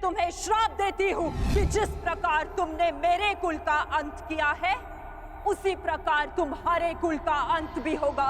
तुम्हें श्राप देती हूँ कि जिस प्रकार तुमने मेरे कुल का अंत किया है, उसी प्रकार तुम्हारे कुल का अंत भी होगा।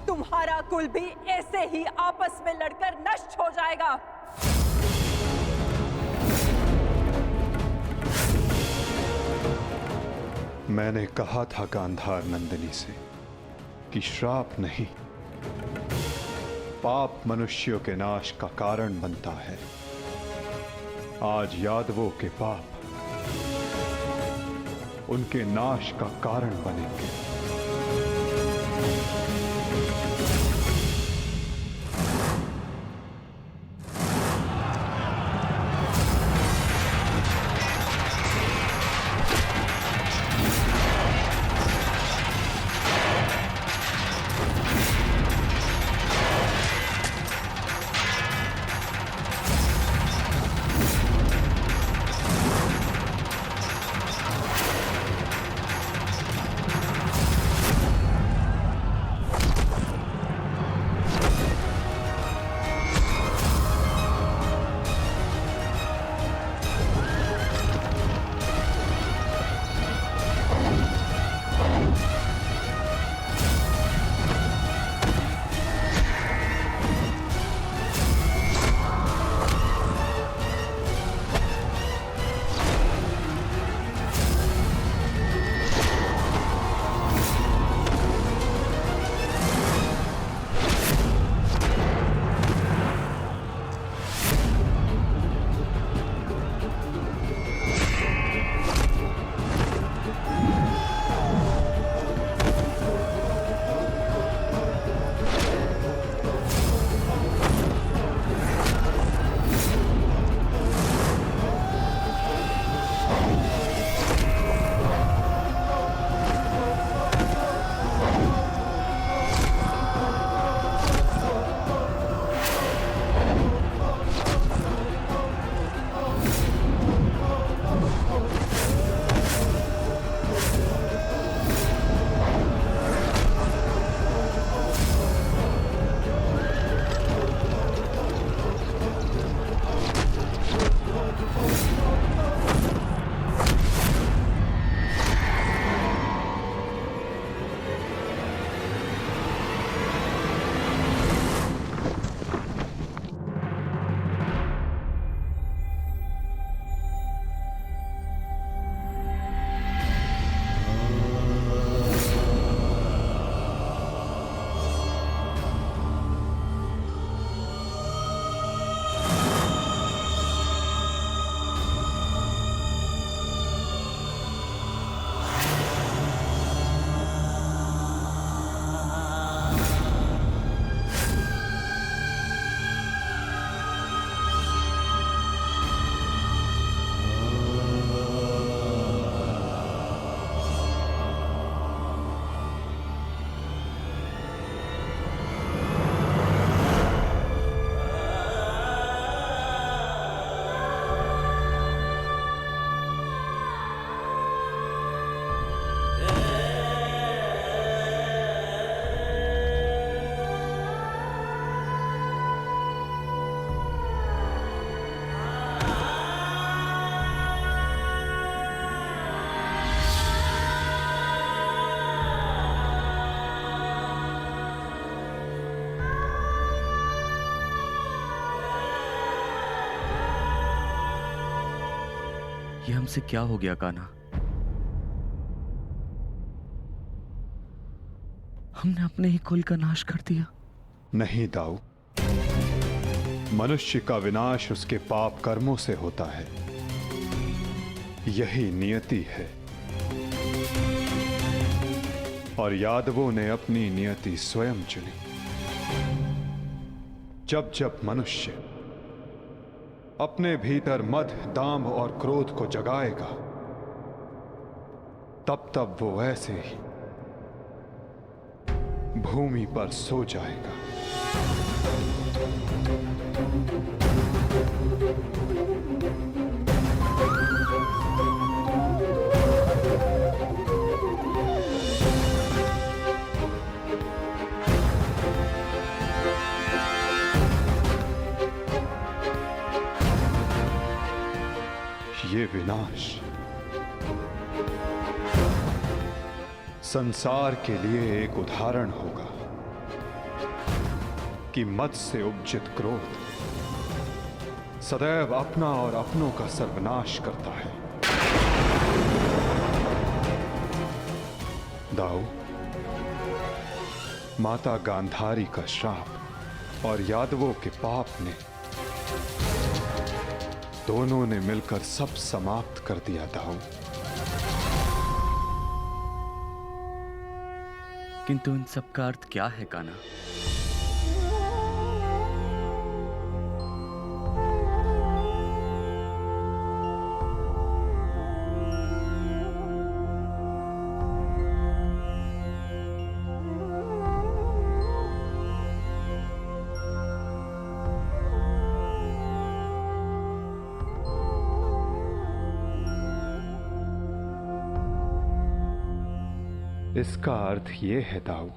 तुम्हारा कुल भी ऐसे ही आपस में लड़कर नष्ट हो जाएगा। मैंने कहा था गांधार नंदिनी से कि श्राप नहीं, पाप मनुष्यों के नाश का कारण बनता है। आज यादवों के पाप उनके नाश का कारण बनेंगे। ये हमसे क्या हो गया कान्हा? हमने अपने ही कुल का नाश कर दिया। नहीं दाऊ, मनुष्य का विनाश उसके पाप कर्मों से होता है। यही नियति है और यादवों ने अपनी नियति स्वयं चुनी। जब जब मनुष्य अपने भीतर मद, दाम और क्रोध को जगाएगा, तब तब वो ऐसे ही भूमि पर सो जाएगा। ये विनाश संसार के लिए एक उदाहरण होगा कि मत से उपजित क्रोध सदैव अपना और अपनों का सर्वनाश करता है। दाऊ, माता गांधारी का श्राप और यादवों के पाप ने दोनों ने मिलकर सब समाप्त कर दिया। दाऊ, किंतु इन सब का अर्थ क्या है कान्हा? इसका अर्थ यह है दाऊ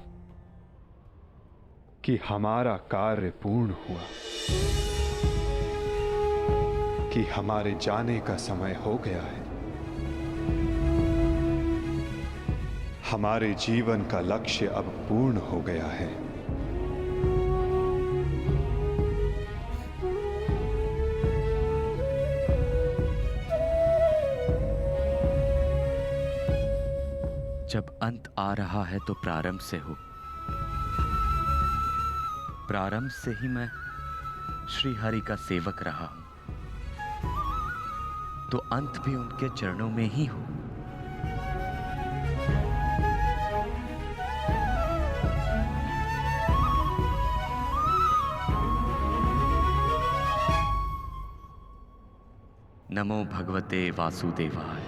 कि हमारा कार्य पूर्ण हुआ, कि हमारे जाने का समय हो गया है। हमारे जीवन का लक्ष्य अब पूर्ण हो गया है। जब अंत आ रहा है तो प्रारंभ से हो। प्रारंभ से ही मैं श्री हरि का सेवक रहा हूं, तो अंत भी उनके चरणों में ही हो। नमो भगवते वासुदेवाय।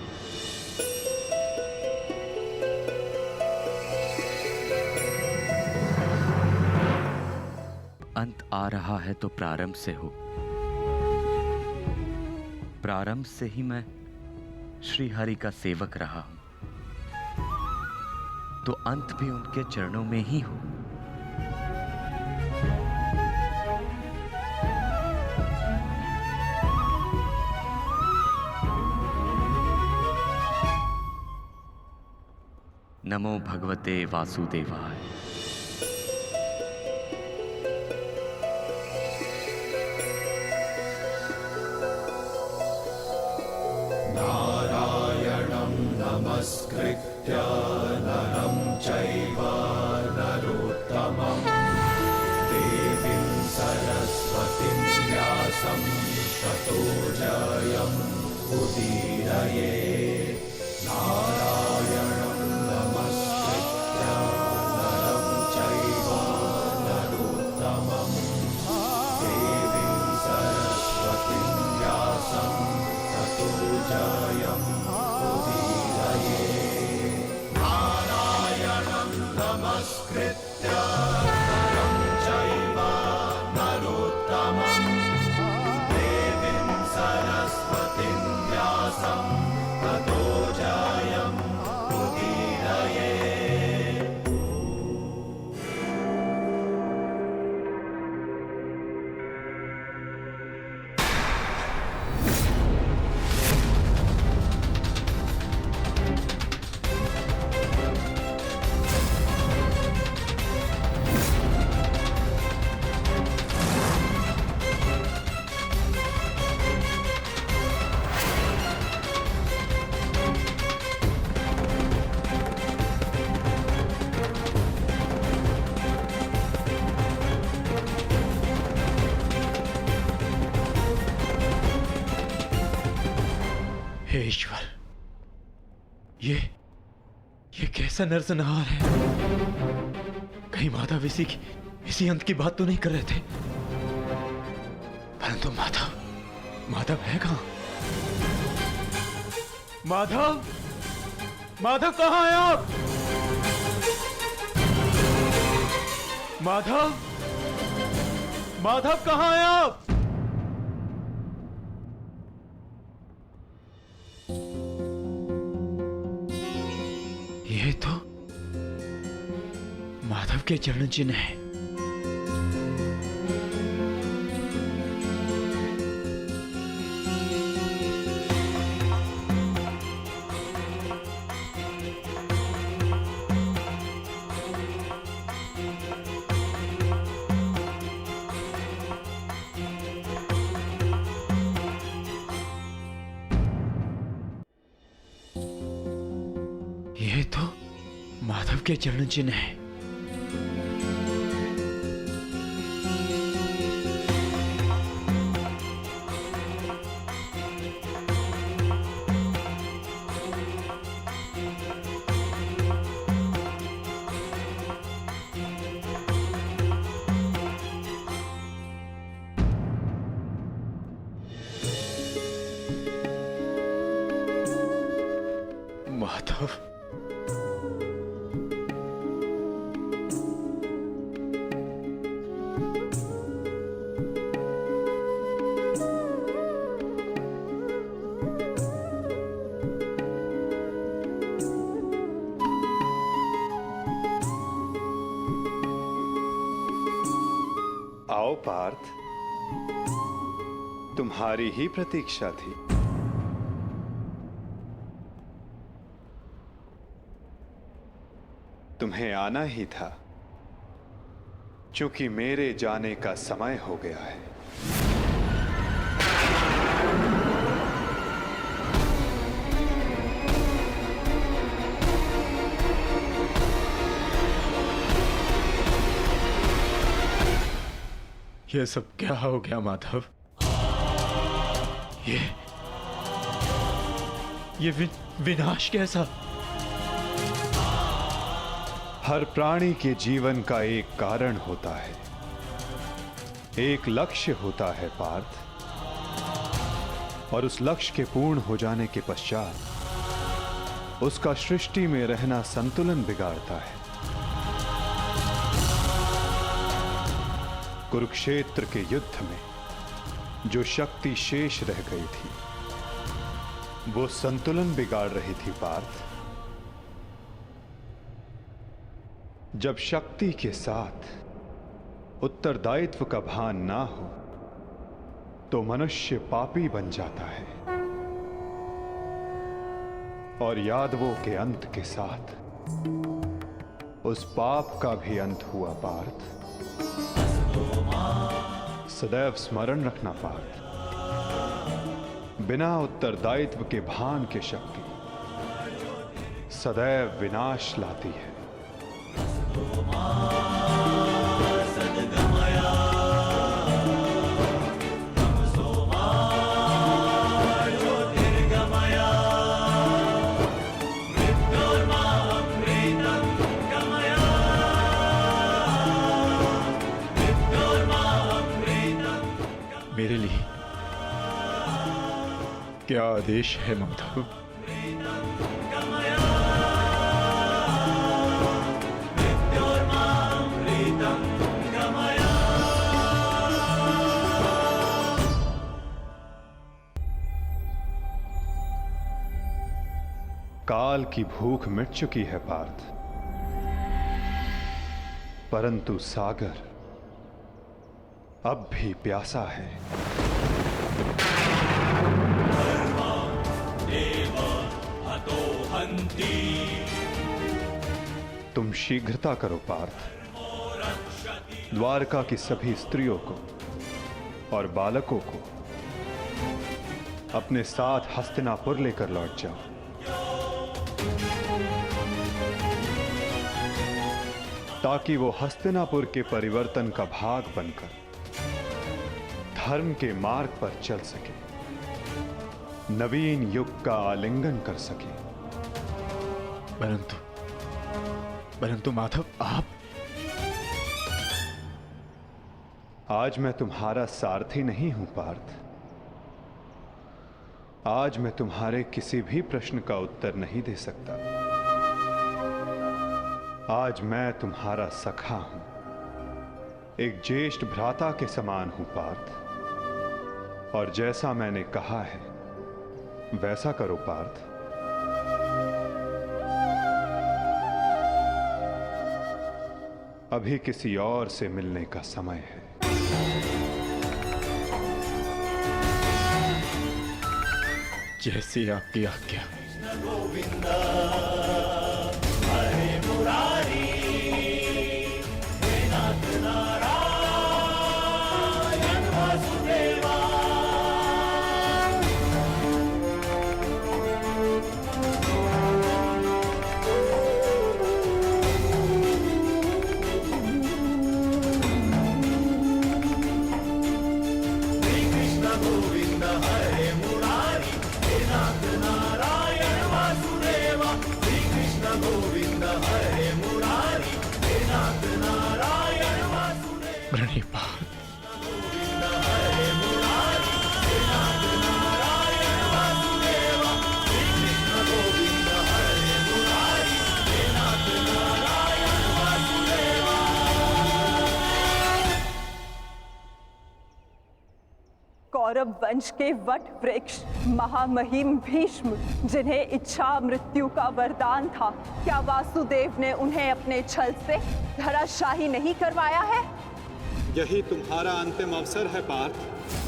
अंत आ रहा है तो प्रारंभ से हो। प्रारंभ से ही मैं श्री हरि का सेवक रहा हूं, तो अंत भी उनके चरणों में ही हो। नमो भगवते वासुदेवाय। नमस्कृत्य नरं चैव नरोत्तमं देवीं सरस्वतीं व्यासं ततो जयम् उदीरयेत्। नारायणं नमस्कृत्य नरं चैव नरोत्तमं देवीं सरस्वतीं व्यासं ततो जयम् नमस्कृत्य नरं चैव नरोत्तमं देवीं सरस्वतीं व्यासं ततो जयम् उदीरयेत्। हे ईश्वर, ये कैसा नरसंहार है? कहीं माधव इसी अंत की बात तो नहीं कर रहे थे? परंतु माधव है कहां? माधव कहां हैं आप? माधव कहां हैं आप? ये तो माधव के चरण चिन्ह है। ये तो माधव के चरण चिन्ह है। माधव, आओ पार्थ, तुम्हारी ही प्रतीक्षा थी। तुम्हें आना ही था, क्योंकि मेरे जाने का समय हो गया है। ये सब क्या हो गया माधव? ये विनाश कैसा? हर प्राणी के जीवन का एक कारण होता है, एक लक्ष्य होता है पार्थ, और उस लक्ष्य के पूर्ण हो जाने के पश्चात उसका सृष्टि में रहना संतुलन बिगाड़ता है। कुरुक्षेत्र के युद्ध में जो शक्ति शेष रह गई थी, वो संतुलन बिगाड़ रही थी पार्थ। जब शक्ति के साथ उत्तरदायित्व का भान ना हो तो मनुष्य पापी बन जाता है, और यादवों के अंत के साथ उस पाप का भी अंत हुआ पार्थ। सदैव स्मरण रखना पार्थ, बिना उत्तरदायित्व के भान के शक्ति सदैव विनाश लाती है। मेरे लिए क्या आदेश है माधव? काल की भूख मिट चुकी है पार्थ, परंतु सागर अब भी प्यासा है। तुम शीघ्रता करो पार्थ, द्वारका की सभी स्त्रियों को और बालकों को अपने साथ हस्तिनापुर लेकर लौट जाओ। ताकि वो हस्तिनापुर के परिवर्तन का भाग बनकर धर्म के मार्ग पर चल सके, नवीन युग का आलिंगन कर सके। परंतु माधव, आप? आज मैं तुम्हारा सारथी नहीं हूं पार्थ। आज मैं तुम्हारे किसी भी प्रश्न का उत्तर नहीं दे सकता। आज मैं तुम्हारा सखा हूं, एक ज्येष्ठ भ्राता के समान हूं पार्थ, और जैसा मैंने कहा है वैसा करो पार्थ। अभी किसी और से मिलने का समय है। जैसी आपकी आज्ञा। हरे मुरारी, हे नाथ नारायण वासुदेवा, श्री कृष्ण गोविंद हरे मुरारी, हे नाथ नारायण वासुदेवा। प्रणिपात। हरे मुरारी, हे नाथ नारायण वासुदेवा, श्री कृष्ण गोविंद हरे मुरारी, हे नाथ नारायण वासुदेवा। कौरव वंश के वट वृक्ष महामहिम भीष्म, जिन्हें इच्छा मृत्यु का वरदान था, क्या वासुदेव ने उन्हें अपने छल से धराशाही नहीं करवाया है? यही तुम्हारा अंतिम अवसर है पार्थ।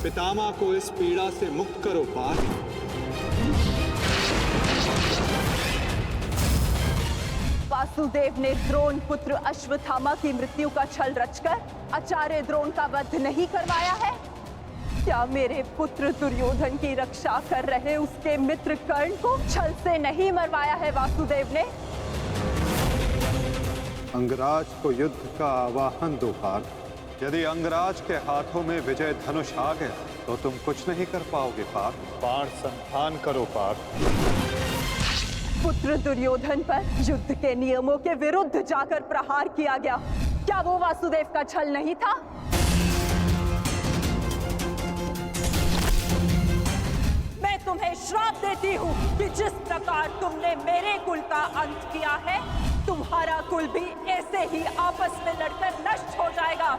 पितामह को इस पीड़ा से मुक्त करो पार्थ। वासुदेव ने द्रोण पुत्र अश्वत्थामा की मृत्यु का छल रचकर आचार्य द्रोण का वध नहीं करवाया है? क्या मेरे पुत्र दुर्योधन की रक्षा कर रहे उसके मित्र कर्ण को छल से नहीं मरवाया है वासुदेव ने? अंगराज को युद्ध का आवाहन दो पार्थ। यदि अंगराज के हाथों में विजय धनुष आ गया तो तुम कुछ नहीं कर पाओगे पार्थ। बाण संधान करो पार्थ। पुत्र दुर्योधन पर युद्ध के नियमों के विरुद्ध जाकर प्रहार किया गया, क्या वो वासुदेव का छल नहीं था? मैं तुम्हें श्राप देती हूँ कि जिस प्रकार तुमने मेरे कुल का अंत किया है, तुम्हारा कुल भी ऐसे ही आपस में लड़कर नष्ट हो जाएगा।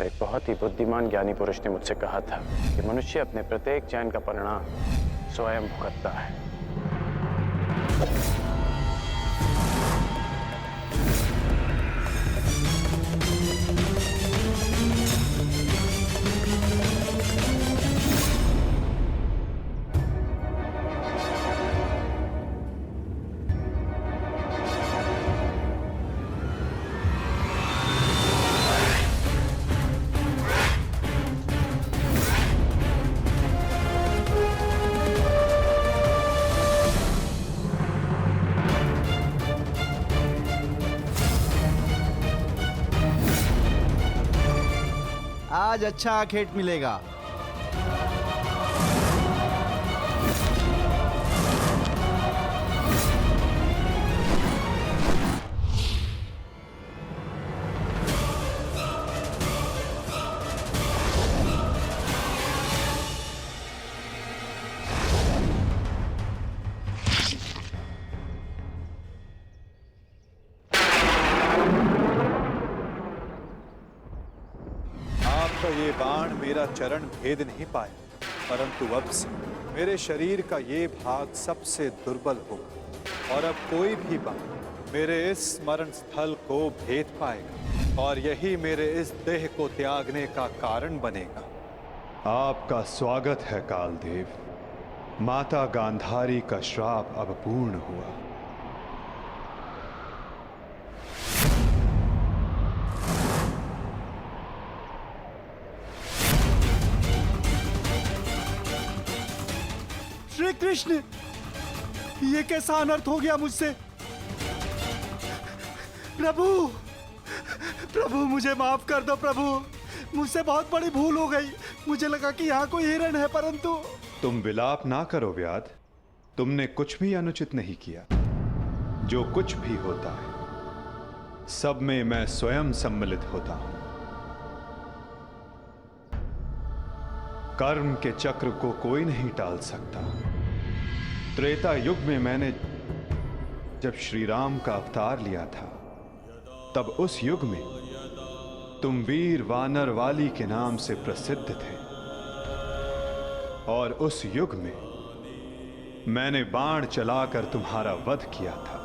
एक बहुत ही बुद्धिमान ज्ञानी पुरुष ने मुझसे कहा था कि मनुष्य अपने प्रत्येक चयन का परिणाम स्वयं भुगतता है। आज अच्छा आखेट मिलेगा। ये बाण मेरा चरण भेद नहीं पाया, परंतु अब से मेरे शरीर का ये भाग सबसे दुर्बल होगा और अब कोई भी बाण मेरे इस स्मरण स्थल को भेद पाएगा और यही मेरे इस देह को त्यागने का कारण बनेगा। आपका स्वागत है कालदेव। माता गांधारी का श्राप अब पूर्ण हुआ। श्री कृष्ण, ये कैसा अनर्थ हो गया मुझसे? प्रभु, प्रभु मुझे माफ कर दो प्रभु, मुझसे बहुत बड़ी भूल हो गई। मुझे लगा कि यहाँ कोई हिरण है, परंतु। तुम विलाप ना करो व्याध, तुमने कुछ भी अनुचित नहीं किया। जो कुछ भी होता है सब में मैं स्वयं सम्मिलित होता हूं। कर्म के चक्र को कोई नहीं टाल सकता। त्रेता युग में मैंने जब श्री राम का अवतार लिया था, तब उस युग में तुम वीर वानर वाली के नाम से प्रसिद्ध थे और उस युग में मैंने बाण चलाकर तुम्हारा वध किया था।